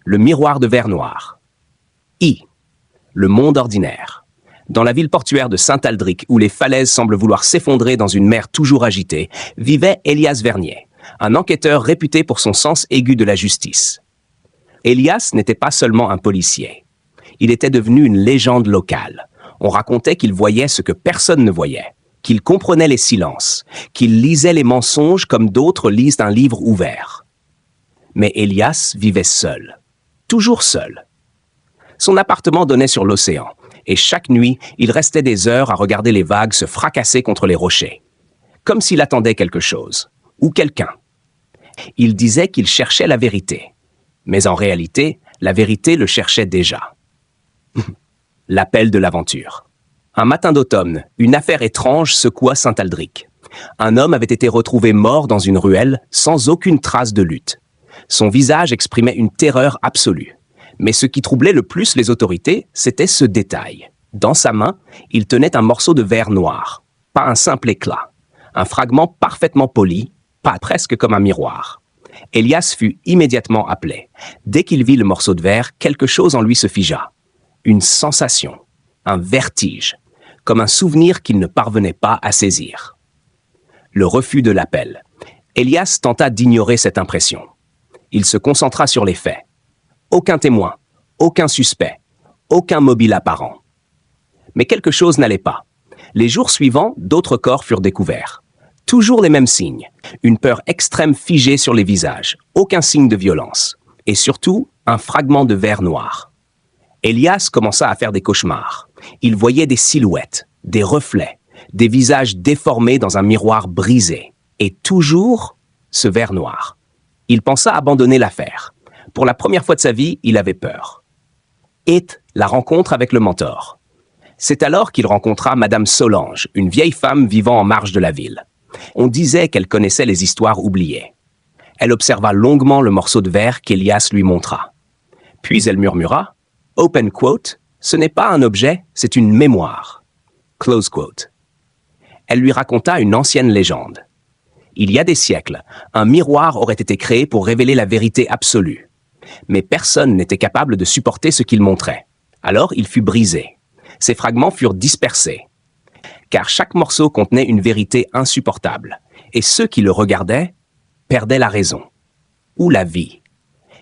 Le miroir de verre noir. I. Le monde ordinaire. Dans la ville portuaire de Saint-Aldric, où les falaises semblent vouloir s'effondrer dans une mer toujours agitée, vivait Elias Vernier, un enquêteur réputé pour son sens aigu de la justice. Elias n'était pas seulement un policier. Il était devenu une légende locale. On racontait qu'il voyait ce que personne ne voyait, qu'il comprenait les silences, qu'il lisait les mensonges comme d'autres lisent un livre ouvert. Mais Elias vivait seul, toujours seul. Son appartement donnait sur l'océan, et chaque nuit, il restait des heures à regarder les vagues se fracasser contre les rochers, comme s'il attendait quelque chose, ou quelqu'un. Il disait qu'il cherchait la vérité, mais en réalité, la vérité le cherchait déjà. L'appel de l'aventure. Un matin d'automne, une affaire étrange secoua Saint-Aldric. Un homme avait été retrouvé mort dans une ruelle, sans aucune trace de lutte. Son visage exprimait une terreur absolue. Mais ce qui troublait le plus les autorités, c'était ce détail. Dans sa main, il tenait un morceau de verre noir. Pas un simple éclat. Un fragment parfaitement poli, pas presque comme un miroir. Elias fut immédiatement appelé. Dès qu'il vit le morceau de verre, quelque chose en lui se figea. Une sensation, un vertige, comme un souvenir qu'il ne parvenait pas à saisir. Le refus de l'appel. Elias tenta d'ignorer cette impression. Il se concentra sur les faits. Aucun témoin, aucun suspect, aucun mobile apparent. Mais quelque chose n'allait pas. Les jours suivants, d'autres corps furent découverts. Toujours les mêmes signes. Une peur extrême figée sur les visages. Aucun signe de violence. Et surtout, un fragment de verre noir. Elias commença à faire des cauchemars. Il voyait des silhouettes, des reflets, des visages déformés dans un miroir brisé. Et toujours, ce verre noir. Il pensa abandonner l'affaire. Pour la première fois de sa vie, il avait peur. Et la rencontre avec le mentor. C'est alors qu'il rencontra Madame Solange, une vieille femme vivant en marge de la ville. On disait qu'elle connaissait les histoires oubliées. Elle observa longuement le morceau de verre qu'Elias lui montra. Puis elle murmura « Open quote, ce n'est pas un objet, c'est une mémoire. » Close quote. Elle lui raconta une ancienne légende. Il y a des siècles, un miroir aurait été créé pour révéler la vérité absolue. Mais personne n'était capable de supporter ce qu'il montrait. Alors il fut brisé. Ses fragments furent dispersés. Car chaque morceau contenait une vérité insupportable. Et ceux qui le regardaient perdaient la raison. Ou la vie.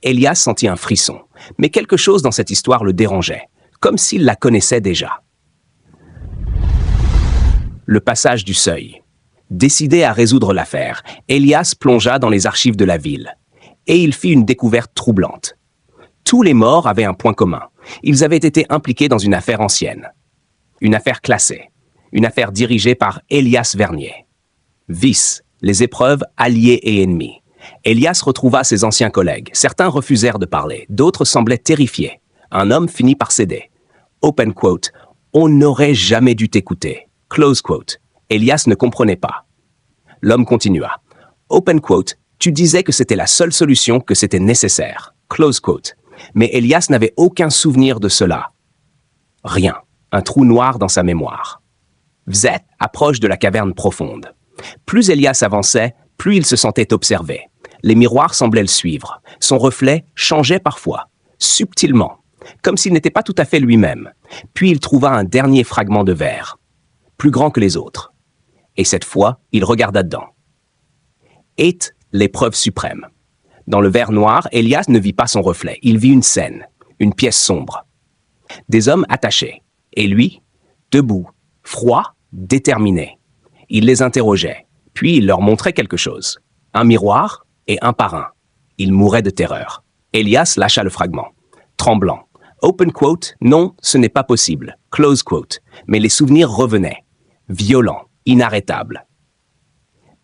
Elias sentit un frisson. Mais quelque chose dans cette histoire le dérangeait. Comme s'il la connaissait déjà. Le passage du seuil. Décidé à résoudre l'affaire, Elias plongea dans les archives de la ville. Et il fit une découverte troublante. Tous les morts avaient un point commun. Ils avaient été impliqués dans une affaire ancienne. Une affaire classée. Une affaire dirigée par Elias Vernier. Vice, les épreuves alliés et ennemis. Elias retrouva ses anciens collègues. Certains refusèrent de parler. D'autres semblaient terrifiés. Un homme finit par céder. Open quote. On n'aurait jamais dû t'écouter. Close quote. Elias ne comprenait pas. L'homme continua. Open quote. Tu disais que c'était la seule solution, que c'était nécessaire. Close quote. Mais Elias n'avait aucun souvenir de cela. Rien. Un trou noir dans sa mémoire. Vzet approche de la caverne profonde. Plus Elias avançait, plus il se sentait observé. Les miroirs semblaient le suivre. Son reflet changeait parfois, subtilement, comme s'il n'était pas tout à fait lui-même. Puis il trouva un dernier fragment de verre, plus grand que les autres. Et cette fois, il regarda dedans. Et l'épreuve suprême. Dans le verre noir, Elias ne vit pas son reflet. Il vit une scène, une pièce sombre. Des hommes attachés. Et lui, debout, froid, déterminé. Il les interrogeait. Puis il leur montrait quelque chose. Un miroir et un par un. Il mourait de terreur. Elias lâcha le fragment. Tremblant. Open quote, non, ce n'est pas possible. Close quote. Mais les souvenirs revenaient. Violents, inarrêtables.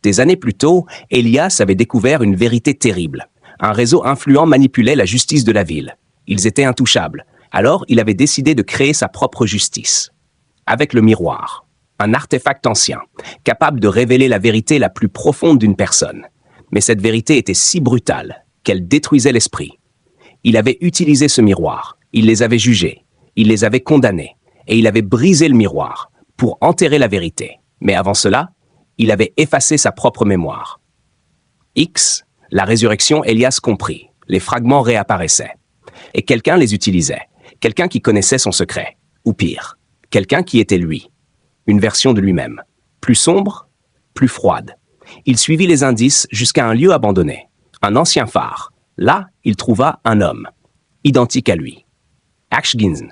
Des années plus tôt, Elias avait découvert une vérité terrible. Un réseau influent manipulait la justice de la ville. Ils étaient intouchables. Alors, il avait décidé de créer sa propre justice. Avec le miroir, un artefact ancien, capable de révéler la vérité la plus profonde d'une personne. Mais cette vérité était si brutale qu'elle détruisait l'esprit. Il avait utilisé ce miroir, il les avait jugés, il les avait condamnés, et il avait brisé le miroir pour enterrer la vérité. Mais avant cela, il avait effacé sa propre mémoire. X, la résurrection, Elias comprit. Les fragments réapparaissaient. Et quelqu'un les utilisait. Quelqu'un qui connaissait son secret. Ou pire, quelqu'un qui était lui. Une version de lui-même. Plus sombre, plus froide. Il suivit les indices jusqu'à un lieu abandonné. Un ancien phare. Là, il trouva un homme. Identique à lui. Ashginz.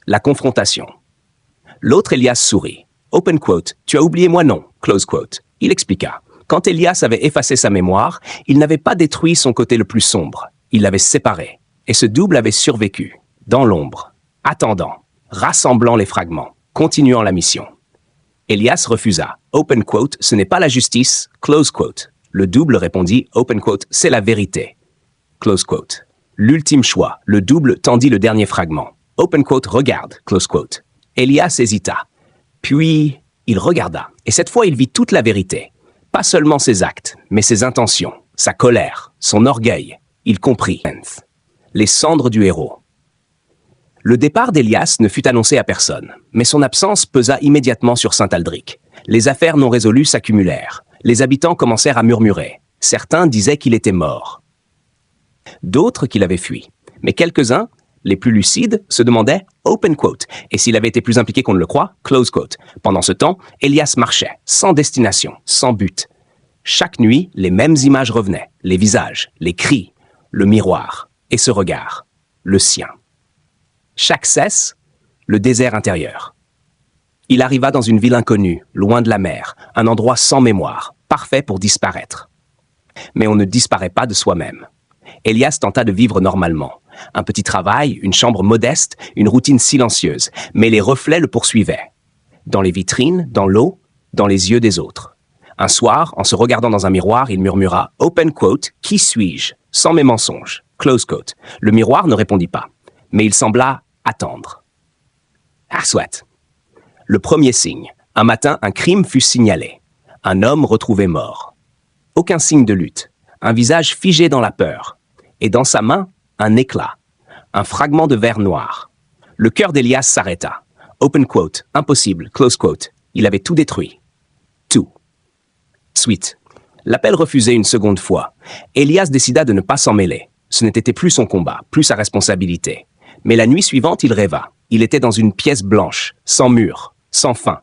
La confrontation. L'autre Elias sourit. Open quote. Tu as oublié moi non. Close quote. Il expliqua. Quand Elias avait effacé sa mémoire, il n'avait pas détruit son côté le plus sombre. Il l'avait séparé. Et ce double avait survécu. Dans l'ombre. Attendant. Rassemblant les fragments. Continuant la mission. Elias refusa. Open quote. Ce n'est pas la justice. Close quote. Le double répondit. Open quote. C'est la vérité. Close quote. L'ultime choix. Le double tendit le dernier fragment. Open quote. Regarde. Close quote. Elias hésita. Puis, il regarda. Et cette fois, il vit toute la vérité. Pas seulement ses actes, mais ses intentions, sa colère, son orgueil. Il comprit. Les cendres du héros. Le départ d'Elias ne fut annoncé à personne, mais son absence pesa immédiatement sur Saint-Aldric. Les affaires non résolues s'accumulèrent. Les habitants commencèrent à murmurer. Certains disaient qu'il était mort. D'autres qu'il avait fui. Mais quelques-uns, les plus lucides, se demandaient « open quote » et s'il avait été plus impliqué qu'on ne le croit, close quote. Pendant ce temps, Elias marchait, sans destination, sans but. Chaque nuit, les mêmes images revenaient, les visages, les cris, le miroir, et ce regard, le sien. Chaque cesse, le désert intérieur. Il arriva dans une ville inconnue, loin de la mer, un endroit sans mémoire, parfait pour disparaître. Mais on ne disparaît pas de soi-même. Elias tenta de vivre normalement. Un petit travail, une chambre modeste, une routine silencieuse, mais les reflets le poursuivaient. Dans les vitrines, dans l'eau, dans les yeux des autres. Un soir, en se regardant dans un miroir, il murmura « Open quote, qui suis-je » sans mes mensonges. Close quote. Le miroir ne répondit pas, mais il sembla attendre. Ah, soit. Le premier signe. Un matin, un crime fut signalé. Un homme retrouvé mort. Aucun signe de lutte. Un visage figé dans la peur. Et dans sa main, un éclat. Un fragment de verre noir. Le cœur d'Elias s'arrêta. Open quote. Impossible. Close quote. Il avait tout détruit. Tout. Suite. L'appel refusé une seconde fois. Elias décida de ne pas s'en mêler. Ce n'était plus son combat, plus sa responsabilité. Mais la nuit suivante, il rêva. Il était dans une pièce blanche, sans mur, sans fin.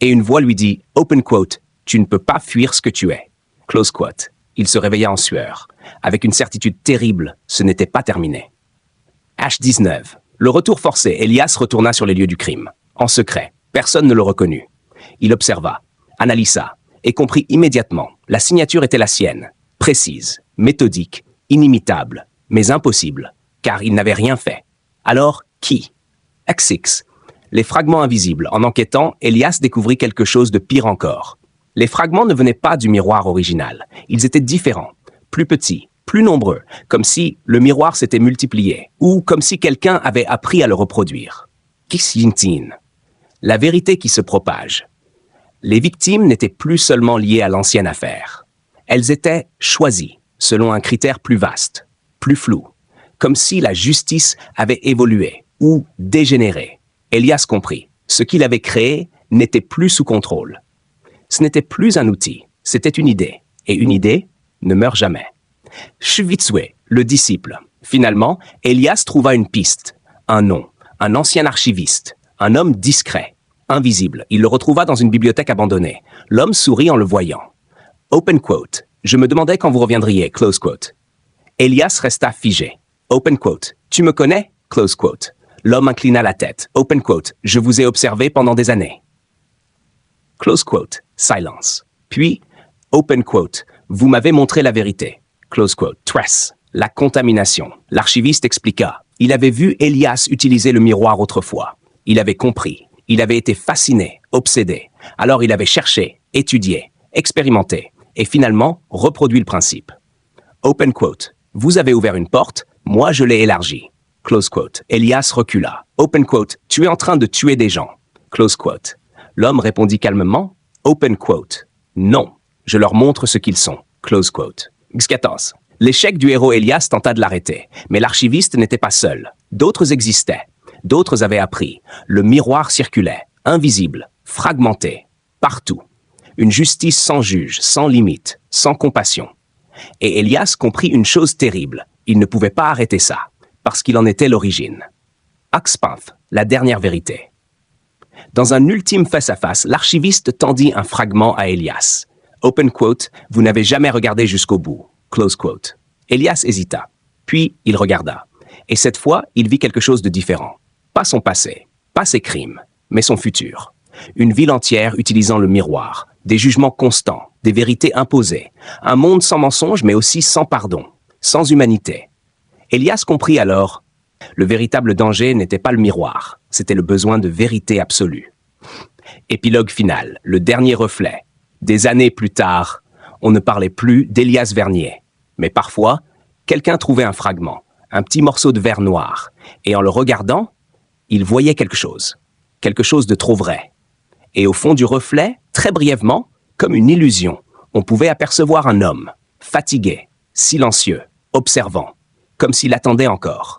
Et une voix lui dit « Open quote, tu ne peux pas fuir ce que tu es. » Close quote. Il se réveilla en sueur. Avec une certitude terrible, ce n'était pas terminé. H19. Le retour forcé, Elias retourna sur les lieux du crime. En secret, personne ne le reconnut. Il observa, analysa, et comprit immédiatement. La signature était la sienne. Précise, méthodique, inimitable, mais impossible, car il n'avait rien fait. Alors, qui? X6. Les fragments invisibles. En enquêtant, Elias découvrit quelque chose de pire encore. Les fragments ne venaient pas du miroir original. Ils étaient différents, plus petits, plus nombreux, comme si le miroir s'était multiplié, ou comme si quelqu'un avait appris à le reproduire. Kixintin. La vérité qui se propage. Les victimes n'étaient plus seulement liées à l'ancienne affaire. Elles étaient choisies, selon un critère plus vaste, plus flou, comme si la justice avait évolué ou dégénéré. Elias comprit. Ce qu'il avait créé n'était plus sous contrôle. Ce n'était plus un outil, c'était une idée. Et une idée ne meurt jamais. Shvitswe, le disciple. Finalement, Elias trouva une piste, un nom, un ancien archiviste, un homme discret, invisible. Il le retrouva dans une bibliothèque abandonnée. L'homme sourit en le voyant. Open quote. Je me demandais quand vous reviendriez. Close quote. Elias resta figé. Open quote. Tu me connais? Close quote. L'homme inclina la tête. Open quote. Je vous ai observé pendant des années. Close quote. Silence. Puis, open quote. Vous m'avez montré la vérité. Close quote. Tress. La contamination. L'archiviste expliqua. Il avait vu Elias utiliser le miroir autrefois. Il avait compris. Il avait été fasciné, obsédé. Alors il avait cherché, étudié, expérimenté, et finalement reproduit le principe. Open quote. Vous avez ouvert une porte, moi je l'ai élargie. Close quote. Elias recula. Open quote. Tu es en train de tuer des gens. Close quote. L'homme répondit calmement. Open quote. Non, je leur montre ce qu'ils sont. Close quote. X14. L'échec du héros Elias tenta de l'arrêter, mais l'archiviste n'était pas seul. D'autres existaient. D'autres avaient appris. Le miroir circulait, invisible, fragmenté, partout. Une justice sans juge, sans limite, sans compassion. Et Elias comprit une chose terrible. Il ne pouvait pas arrêter ça. parce qu'il en était l'origine. Axpanth, la dernière vérité. Dans un ultime face-à-face, l'archiviste tendit un fragment à Elias. Open quote, vous n'avez jamais regardé jusqu'au bout. Close quote. Elias hésita. Puis il regarda. Et cette fois, il vit quelque chose de différent. Pas son passé, pas ses crimes, mais son futur. Une ville entière utilisant le miroir, des jugements constants, des vérités imposées, un monde sans mensonge mais aussi sans pardon, sans humanité. Elias comprit alors, le véritable danger n'était pas le miroir, c'était le besoin de vérité absolue. Épilogue final, le dernier reflet. Des années plus tard, on ne parlait plus d'Elias Vernier, mais parfois, quelqu'un trouvait un fragment, un petit morceau de verre noir, et en le regardant, il voyait quelque chose de trop vrai. Et au fond du reflet, très brièvement, comme une illusion, on pouvait apercevoir un homme, fatigué, silencieux, observant, comme s'il attendait encore.